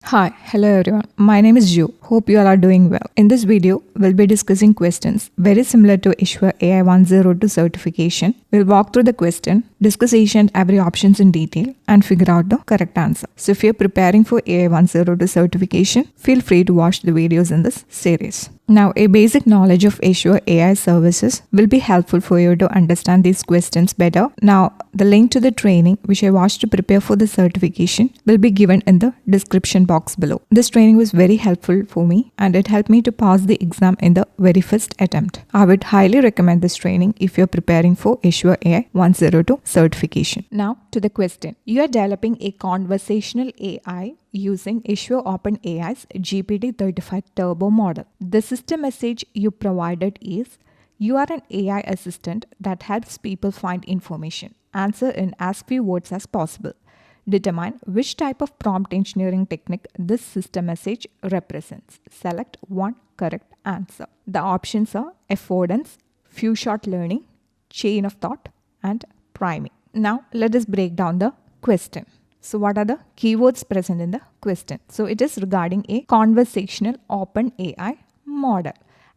Hello everyone. My name is Ju. Hope you all are doing well. In this video, we'll be discussing questions very similar to Azure AI-102 certification. We'll walk through the question, discuss each and every options in detail, and figure out the correct answer. So if you're preparing for AI-102 certification, feel free to watch the videos in this series. Now, a basic knowledge of Azure AI services will be helpful for you to understand these questions better. Now, the link to the training which I watched to prepare for the certification will be given in the description box below. This training was very helpful for me and it helped me to pass the exam in the very first attempt. I would highly recommend this training if you're preparing for Azure AI-102 certification. Now, to the question. You are developing a conversational AI using Azure OpenAI's GPT-35 Turbo model. The system message you provided is, you are an AI assistant that helps people find information. Answer in as few words as possible. Determine which type of prompt engineering technique this system message represents. Select one correct answer. The options are affordance, few-shot learning, chain of thought, and priming. Now, let us break down the question. So what are the keywords present in the question? So it is regarding a conversational open AI model.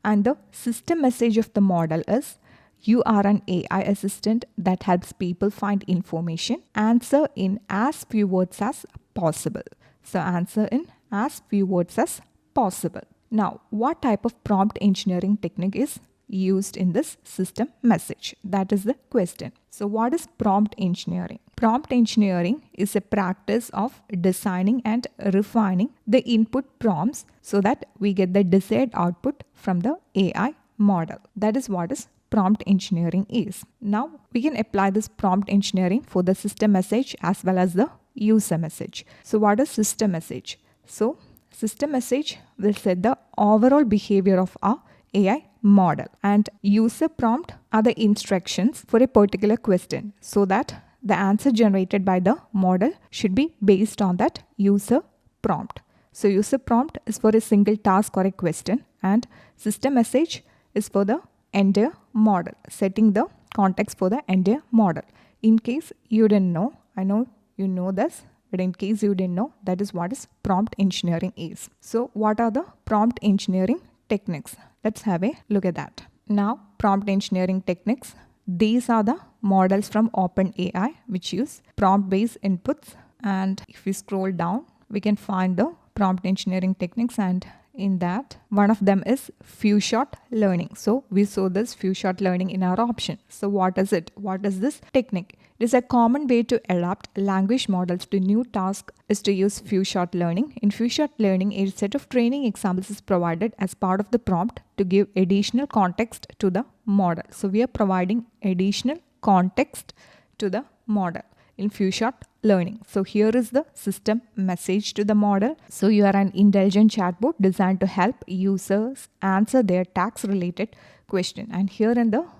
And the system message of the model is, you are an AI assistant that helps people find information. Answer in as few words as possible. So answer in as few words as possible. Now, what type of prompt engineering technique is used in this system message? That is the question. So what is prompt engineering? Prompt engineering is a practice of designing and refining the input prompts so that we get the desired output from the AI model. That is what is prompt engineering is. Now we can apply this prompt engineering for the system message as well as the user message. So what is system message? So system message will set the overall behavior of our AI model, and user prompt are the instructions for a particular question so that the answer generated by the model should be based on that user prompt. So user prompt is for a single task or a question, and system message is for the entire model, setting the context for the entire model. In case you didn't know, I know you know this, but in case you didn't know, that is what is prompt engineering is. So what are the prompt engineering techniques? Let's have a look at that. Now, prompt engineering techniques. These are the models from OpenAI which use prompt-based inputs. And if we scroll down, we can find the prompt engineering techniques, and in that, one of them is few-shot learning. So we saw this few-shot learning in our option. So what is it? What is this technique? It is a common way to adapt language models to new tasks is to use few-shot learning. In few-shot learning, a set of training examples is provided as part of the prompt to give additional context to the model. So we are providing additional context to the model in few-shot learning. So here is the system message to the model. So you are an intelligent chatbot designed to help users answer their tax related question. And here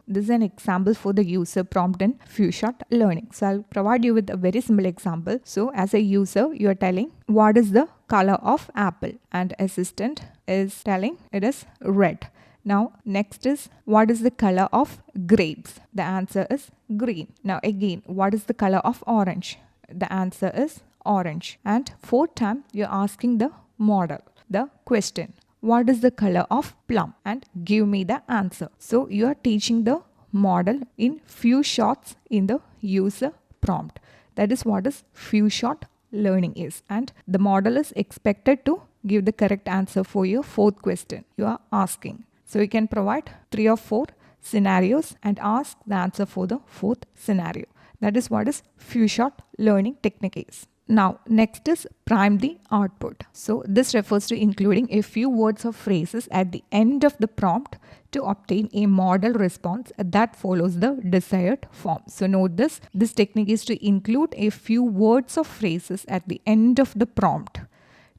this is an example for the user prompt in few-shot learning. So I'll provide you with a very simple example. So as a user, you are telling what is the color of apple, and assistant is telling it is red. Now, next is, what is the color of grapes? The answer is green. Now again, what is the color of orange? The answer is orange. And fourth time, you're asking the model the question, what is the color of plum? And give me the answer. So you are teaching the model in few shots in the user prompt. That is what is few shot learning is. And the model is expected to give the correct answer for your fourth question you are asking. So you can provide 3 or 4 scenarios and ask the answer for the fourth scenario. That is what is few-shot learning technique is. Now, next is prime the output. So this refers to including a few words or phrases at the end of the prompt to obtain a model response that follows the desired form. So note this. This technique is to include a few words or phrases at the end of the prompt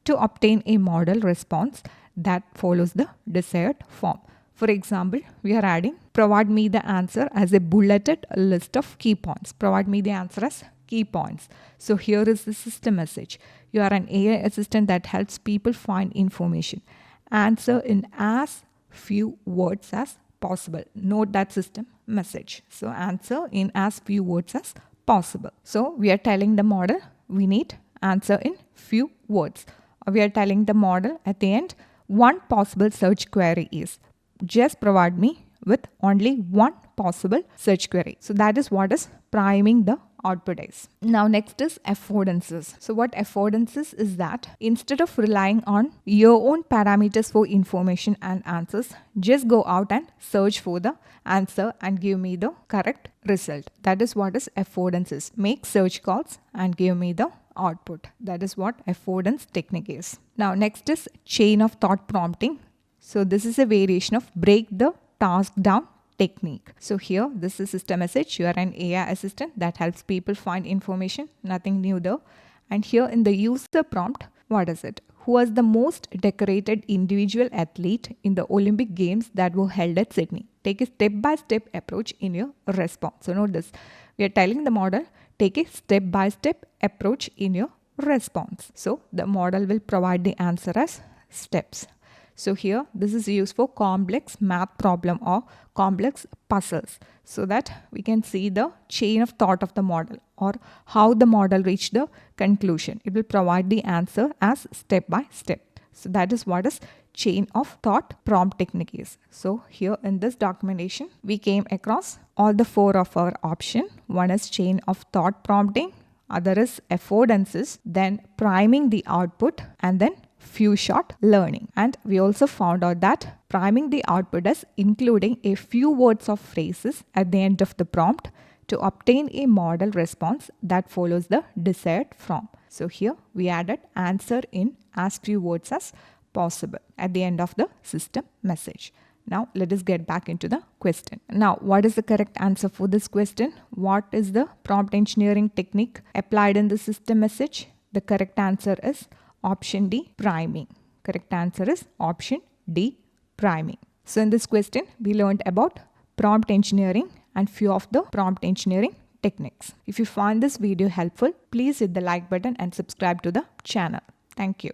to obtain a model response that follows the desired form. For example, we are adding provide me the answer as a bulleted list of key points. Provide me the answer as key points. So here is the system message. You are an AI assistant that helps people find information. Answer in as few words as possible. Note that system message. So answer in as few words as possible. So we are telling the model we need answer in few words. we are telling the model at the end, one possible search query is, just provide me with only one possible search query. So that is what is priming the output is. Now next is affordances. So what affordances is that instead of relying on your own parameters for information and answers, just go out and search for the answer and give me the correct result. That is what is affordances. Make search calls and give me the output. That is what affordance technique is. Now next is chain of thought prompting. So this is a variation of break the task down technique. So here this is system message. You are an AI assistant that helps people find information. Nothing new though. And here in the user prompt, what is it? Who was the most decorated individual athlete in the Olympic Games that were held at Sydney? Take a step-by-step approach in your response. So note this. We are telling the model, take a step-by-step approach in your response. So the model will provide the answer as steps. So here this is used for complex math problem or complex puzzles so that we can see the chain of thought of the model or how the model reached the conclusion. It will provide the answer as step by step. So that is what is chain of thought prompt technique is. So here in this documentation we came across all the four of our option. One is chain of thought prompting, other is affordances, then priming the output, and then few shot learning. And we also found out that priming the output is including a few words of phrases at the end of the prompt to obtain a model response that follows the desired form. So here we added answer in as few words as possible at the end of the system message. Now let us get back into the question. Now what is the correct answer for this question? What is the prompt engineering technique applied in the system message? The correct answer is option D, priming. Correct answer is option D, priming. So in this question, we learned about prompt engineering and few of the prompt engineering techniques. If you find this video helpful, please hit the like button and subscribe to the channel. Thank you.